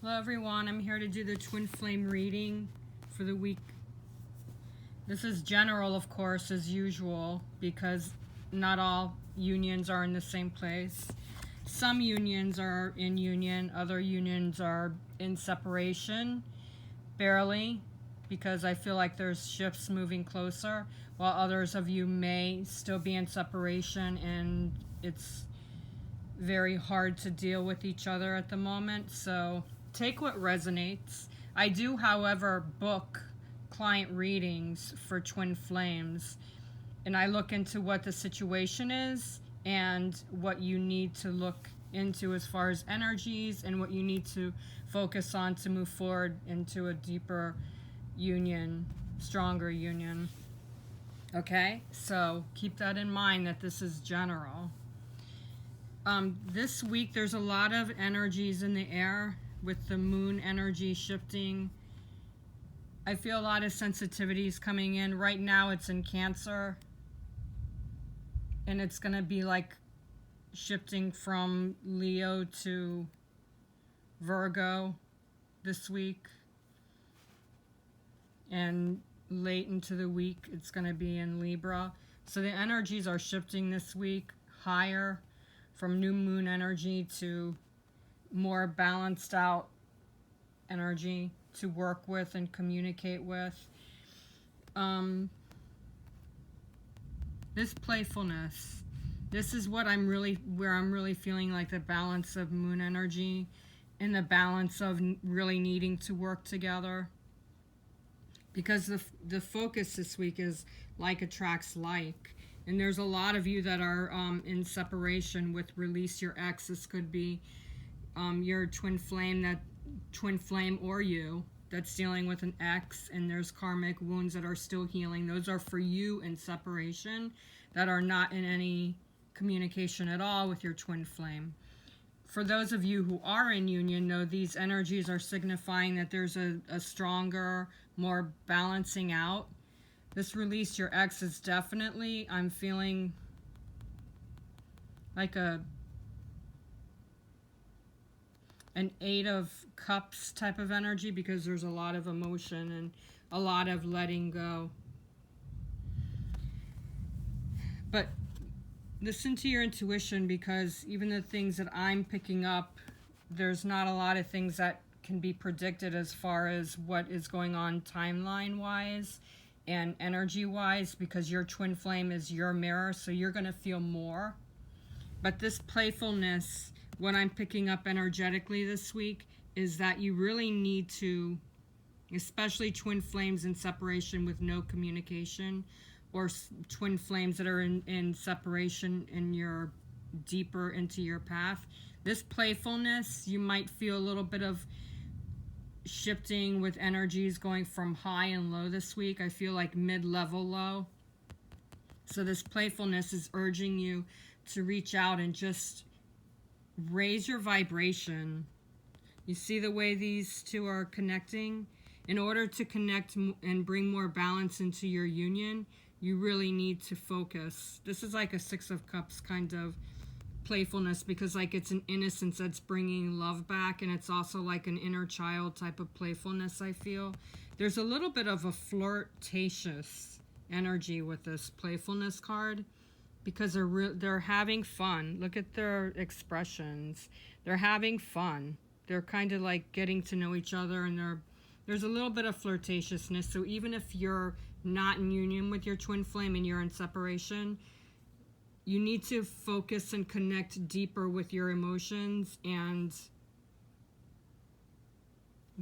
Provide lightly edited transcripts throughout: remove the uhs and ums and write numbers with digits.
Hello everyone, I'm here to do the twin flame reading for the week. This is general, of course, as usual, because not all unions are in the same place. Some unions are in union, other unions are in separation, barely, because I feel like there's shifts moving closer, while others of you may still be in separation and it's very hard to deal with each other at the moment. So take what resonates. I do, however, book client readings for twin flames, and I look into what the situation is and what you need to look into as far as energies and what you need to focus on to move forward into a deeper union, stronger union. Okay, so keep that in mind that this is general. This week there's a lot of energies in the air with the moon energy shifting. I feel a lot of sensitivities coming in. Right now it's in Cancer, and it's going to be like shifting from Leo to Virgo this week, and late into the week it's going to be in Libra. So the energies are shifting this week higher, from new moon energy to more balanced out energy to work with and communicate with. This playfulness, this is what where I'm really feeling like the balance of moon energy and the balance of really needing to work together. Because the focus this week is like attracts like. And there's a lot of you that are in separation with release your ex. This could be your twin flame or you that's dealing with an ex, and there's karmic wounds that are still healing. Those are for you in separation that are not in any communication at all with your twin flame. For those of you who are in union, know these energies are signifying that there's a stronger, more balancing out. This release your ex is definitely, I'm feeling like an 8 of Cups type of energy, because there's a lot of emotion and a lot of letting go. But listen to your intuition, because even the things that I'm picking up, there's not a lot of things that can be predicted as far as what is going on timeline-wise and energy-wise, because your twin flame is your mirror, so you're going to feel more. But this playfulness, what I'm picking up energetically this week, is that you really need to, especially twin flames in separation with no communication, or twin flames that are in separation and you're deeper into your path. This playfulness, you might feel a little bit of shifting with energies going from high and low this week. I feel like mid-level low. So this playfulness is urging you to reach out and just raise your vibration. You see the way these two are connecting? In order to connect and bring more balance into your union, you really need to focus. This is like a 6 of Cups kind of playfulness, because like it's an innocence that's bringing love back, and it's also like an inner child type of playfulness. I feel there's a little bit of a flirtatious energy with this playfulness card, because they're having fun. Look at their expressions. They're having fun. They're kind of like getting to know each other, and there's a little bit of flirtatiousness. So even if you're not in union with your twin flame and you're in separation, you need to focus and connect deeper with your emotions and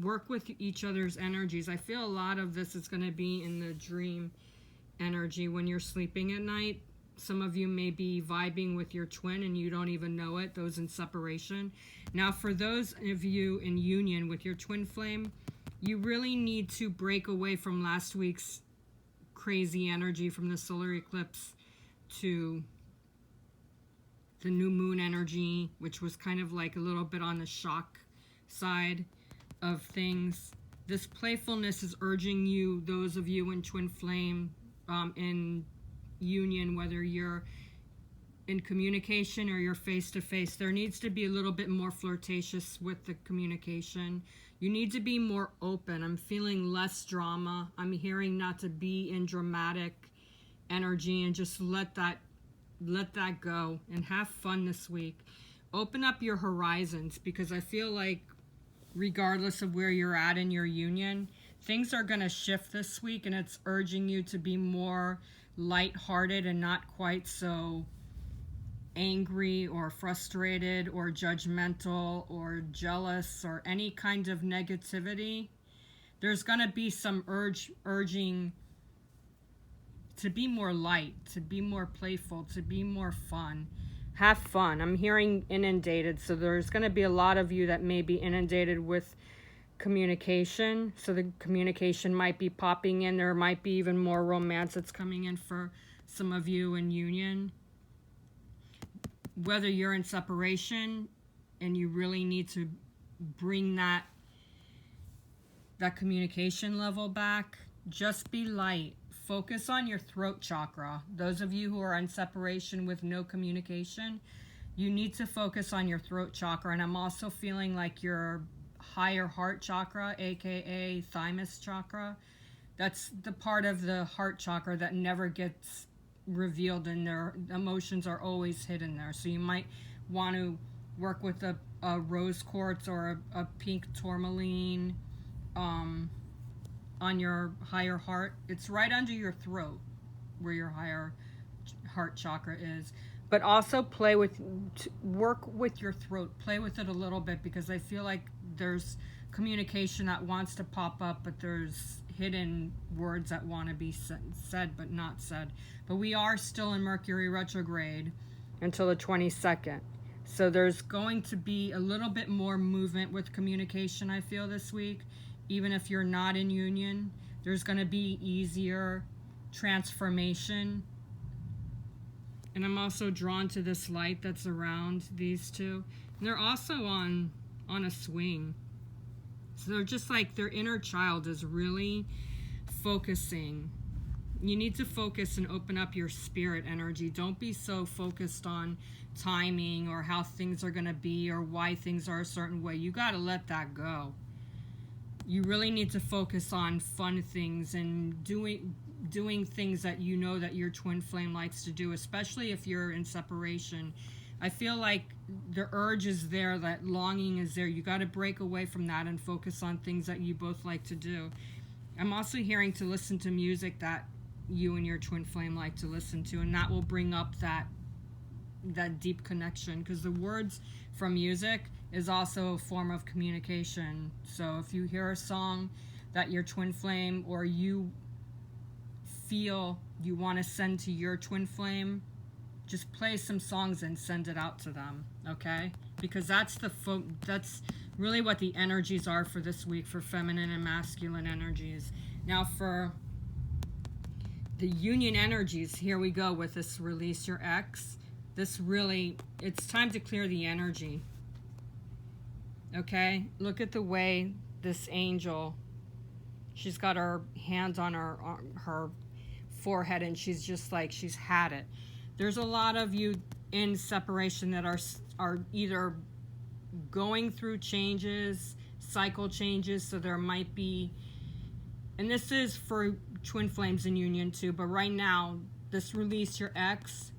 work with each other's energies. I feel a lot of this is going to be in the dream energy when you're sleeping at night. Some of you may be vibing with your twin and you don't even know it, those in separation. Now, for those of you in union with your twin flame, you really need to break away from last week's crazy energy from the solar eclipse to the new moon energy, which was kind of like a little bit on the shock side of things. This playfulness is urging you, those of you in twin flame, in union, whether you're in communication or you're face to face, there needs to be a little bit more flirtatious with the communication. You need to be more open. I'm feeling less drama. I'm hearing not to be in dramatic energy and just let that go and have fun this week. Open up your horizons, because I feel like regardless of where you're at in your union, things are going to shift this week, and it's urging you to be more lighthearted and not quite so angry or frustrated or judgmental or jealous or any kind of negativity. There's going to be some urging to be more light, to be more playful, to be more fun. Have fun. I'm hearing inundated, so there's going to be a lot of you that may be inundated with communication. So the communication might be popping in. There might be even more romance that's coming in for some of you in union. Whether you're in separation and you really need to bring that communication level back, just be light. Focus on your throat chakra. Those of you who are in separation with no communication, you need to focus on your throat chakra. And I'm also feeling like your higher heart chakra, aka thymus chakra, that's the part of the heart chakra that never gets revealed, and their emotions are always hidden there. So you might want to work with a rose quartz or a pink tourmaline on your higher heart. It's right under your throat where your higher heart chakra is. But also work with your throat. Play with it a little bit, because I feel like there's communication that wants to pop up, but there's hidden words that want to be said but not said. But we are still in Mercury retrograde until the 22nd. So there's going to be a little bit more movement with communication, I feel, this week. Even if you're not in union, there's going to be easier transformation. And I'm also drawn to this light that's around these two. And they're also on a swing. So they're just like, their inner child is really focusing. You need to focus and open up your spirit energy. Don't be so focused on timing or how things are going to be or why things are a certain way. You got to let that go. You really need to focus on fun things and doing things that you know that your twin flame likes to do, especially if you're in separation. I feel like the urge is there, that longing is there. You got to break away from that and focus on things that you both like to do. I'm also hearing to listen to music that you and your twin flame like to listen to, and that will bring up that deep connection, because the words from music is also a form of communication. So if you hear a song that your twin flame or you feel you want to send to your twin flame, just play some songs and send it out to them, okay? Because that's really what the energies are for this week, for feminine and masculine energies. Now for the union energies, here we go with this release your ex. This really, it's time to clear the energy. Okay? Look at the way this angel, she's got her hands on her forehead, and she's just like, she's had it. There's a lot of you in separation that are either going through changes, cycle changes, so there might be, and this is for twin flames in union too, but right now, this release your ex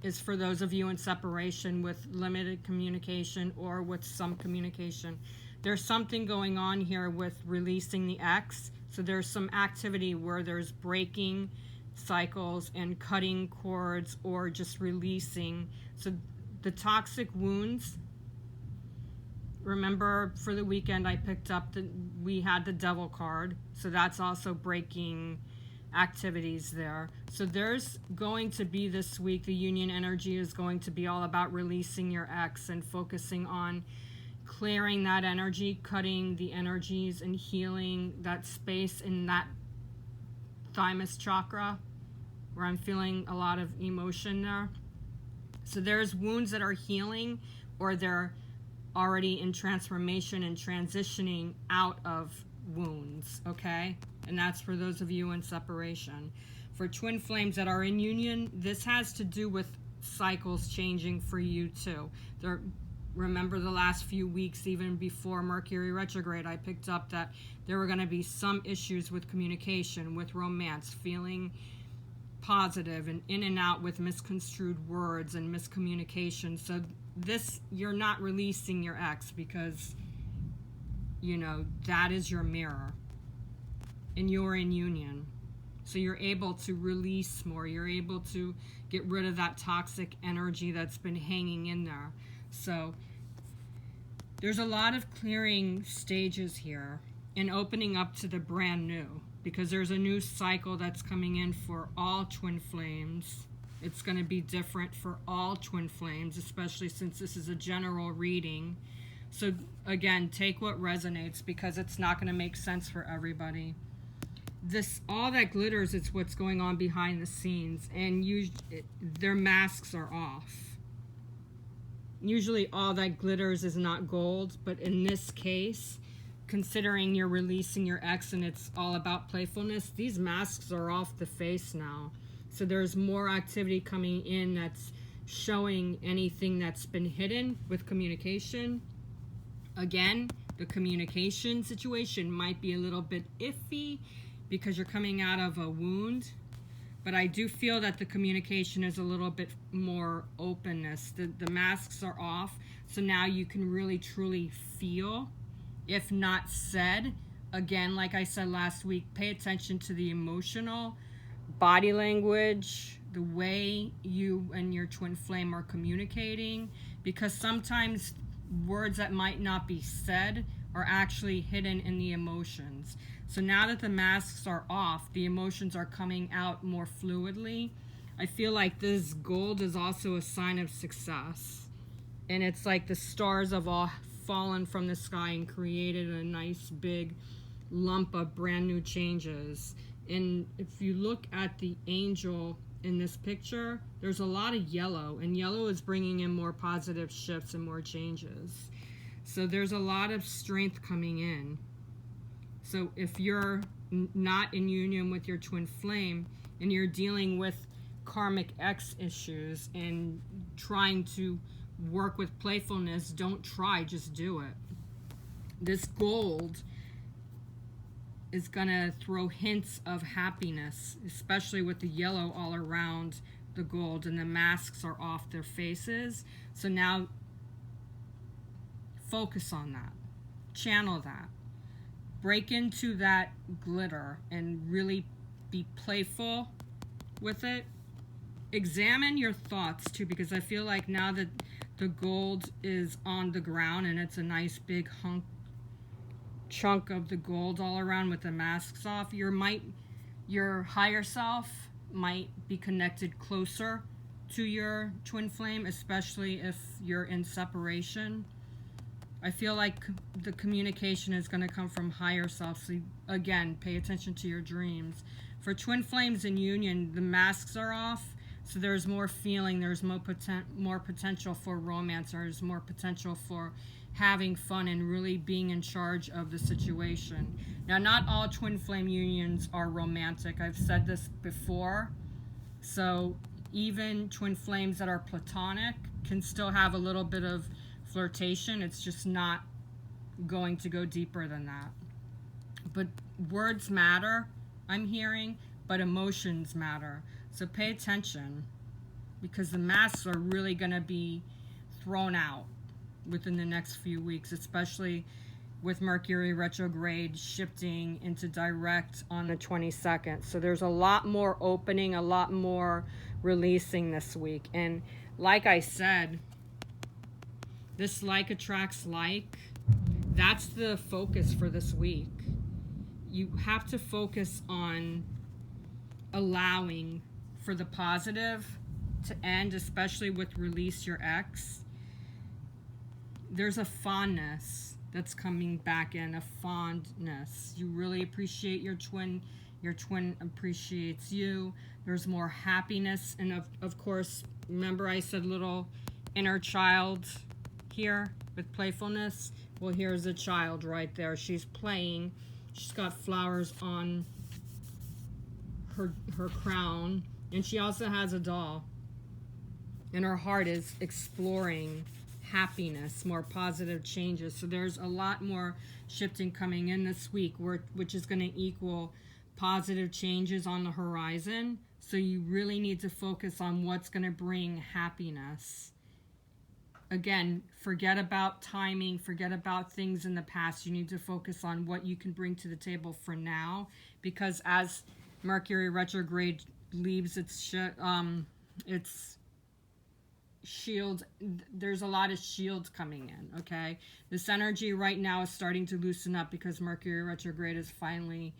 is for those of you in separation with limited communication or with some communication. There's something going on here with releasing the ex. So there's some activity where there's breaking cycles and cutting cords or just releasing. So the toxic wounds, remember for the weekend I picked up we had the devil card. So that's also breaking activities there. So there's going to be this week, the union energy is going to be all about releasing your ex and focusing on clearing that energy, cutting the energies, and healing that space in that thymus chakra where I'm feeling a lot of emotion there. So there's wounds that are healing, or they're already in transformation and transitioning out of wounds, okay? And that's for those of you in separation. For twin flames that are in union, this has to do with cycles changing for you too. Remember the last few weeks, even before Mercury retrograde, I picked up that there were going to be some issues with communication, with romance, feeling positive and in and out with misconstrued words and miscommunication. So you're not releasing your ex because, that is your mirror and you're in union. So you're able to release more. You're able to get rid of that toxic energy that's been hanging in there. So there's a lot of clearing stages here and opening up to the brand new, because there's a new cycle that's coming in for all twin flames. It's going to be different for all twin flames, especially since this is a general reading. So again, take what resonates, because it's not going to make sense for everybody. All that glitters, it's what's going on behind the scenes, and their masks are off. Usually all that glitters is not gold, but in this case, considering you're releasing your ex and it's all about playfulness, these masks are off the face now. So there's more activity coming in that's showing anything that's been hidden with communication. Again, the communication situation might be a little bit iffy because you're coming out of a wound. But I do feel that the communication is a little bit more openness. The masks are off, so now you can really truly feel, if not said. Again, like I said last week, pay attention to the emotional, body language, the way you and your twin flame are communicating, because sometimes words that might not be said are actually hidden in the emotions. So now that the masks are off, the emotions are coming out more fluidly. I feel like this gold is also a sign of success. And it's like the stars have all fallen from the sky and created a nice big lump of brand new changes. And if you look at the angel in this picture, there's a lot of yellow, and yellow is bringing in more positive shifts and more changes. So there's a lot of strength coming in. So if you're not in union with your twin flame and you're dealing with karmic X issues and trying to work with playfulness, don't try, just do it. This gold is gonna throw hints of happiness, especially with the yellow all around the gold, and the masks are off their faces. So now focus on that, channel that, break into that glitter and really be playful with it. Examine your thoughts too, because I feel like now that the gold is on the ground and it's a nice big chunk of the gold all around with the masks off, your higher self might be connected closer to your twin flame, especially if you're in separation. I feel like the communication is going to come from higher self. So again, pay attention to your dreams. For twin flames in union, the masks are off, so there's more feeling, there's more potential for romance, there's more potential for having fun and really being in charge of the situation. Now, not all twin flame unions are romantic. I've said this before. So even twin flames that are platonic can still have a little bit of flirtation. It's just not going to go deeper than that. But words matter, I'm hearing, but emotions matter. So pay attention, because the masks are really going to be thrown out within the next few weeks, especially with Mercury retrograde shifting into direct on the 22nd. So there's a lot more opening, a lot more releasing this week. And like I said, this like attracts like. That's the focus for this week. You have to focus on allowing for the positive to end, especially with release your ex. There's a fondness that's coming back in, a fondness. You really appreciate your twin appreciates you. There's more happiness, and of course, remember I said little inner child here with playfulness. Well, here's a child right there. She's playing. She's got flowers on her crown, and she also has a doll. and her heart is exploring happiness, more positive changes. So there's a lot more shifting coming in this week, which is going to equal positive changes on the horizon. So you really need to focus on what's going to bring happiness. Again, forget about timing, forget about things in the past. You need to focus on what you can bring to the table for now, because as Mercury retrograde leaves its shield, there's a lot of shields coming in, okay? This energy right now is starting to loosen up because Mercury retrograde is finally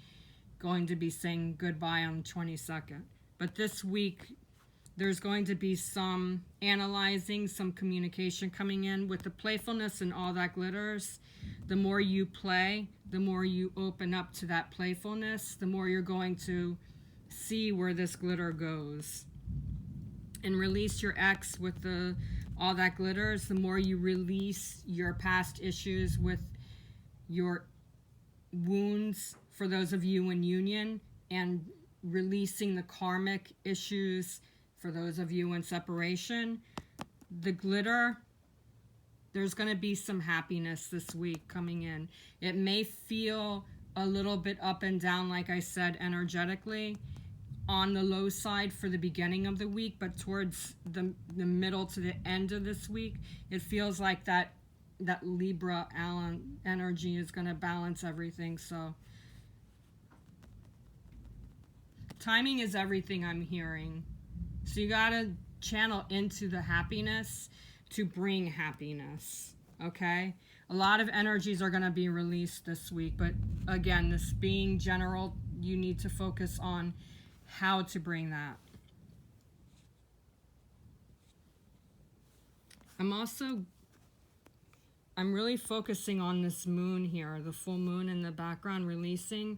going to be saying goodbye on the 22nd. But this week, there's going to be some analyzing, some communication coming in with the playfulness and all that glitters. The more you play, the more you open up to that playfulness, the more you're going to see where this glitter goes. And release your ex with all that glitters. The more you release your past issues with your wounds, for those of you in union, and releasing the karmic issues for those of you in separation. The glitter, there's going to be some happiness this week coming in. It may feel a little bit up and down, like I said, energetically, on the low side for the beginning of the week, but towards the middle to the end of this week, it feels like that Libra Allen energy is going to balance everything. So timing is everything, I'm hearing. So you got to channel into the happiness to bring happiness, okay? A lot of energies are going to be released this week, but again, this being general, you need to focus on how to bring that. I'm really focusing on this moon here, the full moon in the background releasing.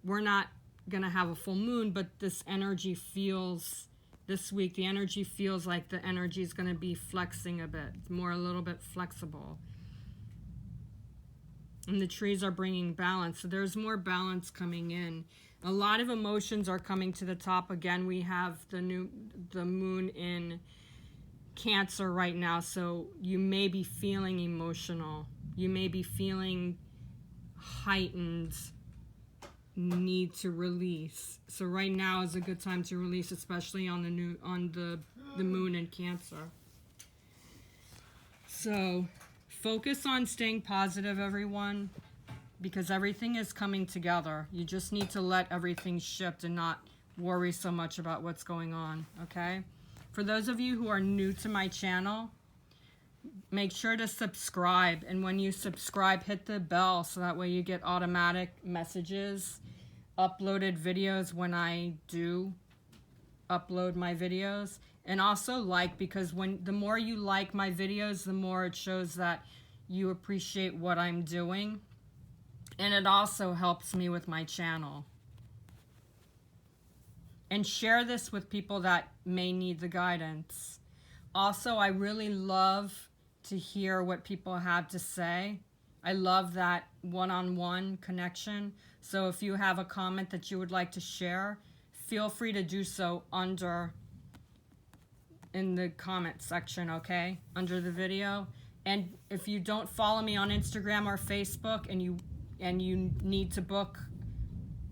We're not going to have a full moon, but this energy feels, this week, the energy feels like the energy is going to be flexing a bit, a little bit flexible. And the trees are bringing balance, so there's more balance coming in. A lot of emotions are coming to the top. Again, we have the moon in Cancer right now, so you may be feeling emotional. You may be feeling heightened need to release. So right now is a good time to release, especially on the moon in Cancer. So focus on staying positive, everyone, because everything is coming together. You just need to let everything shift and not worry so much about what's going on, okay? For those of you who are new to my channel, make sure to subscribe. And when you subscribe, hit the bell so that way you get automatic messages, uploaded videos when I do upload my videos. And also like, because the more you like my videos, the more it shows that you appreciate what I'm doing. And it also helps me with my channel. And share this with people that may need the guidance. Also, I really love to hear what people have to say. I love that one-on-one connection. So if you have a comment that you would like to share, feel free to do so in the comment section, okay? Under the video. And if you don't follow me on Instagram or Facebook and you need to book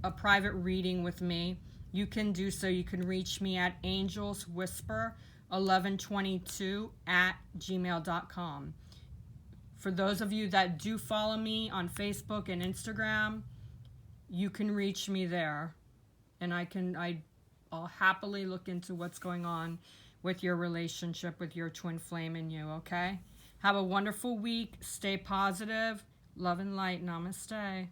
a private reading with me, you can do so. You can reach me at angelswhisper1122@gmail.com. For those of you that do follow me on Facebook and Instagram, you can reach me there. And I'll happily look into what's going on with your relationship with your twin flame in you, okay? Have a wonderful week. Stay positive. Love and light. Namaste.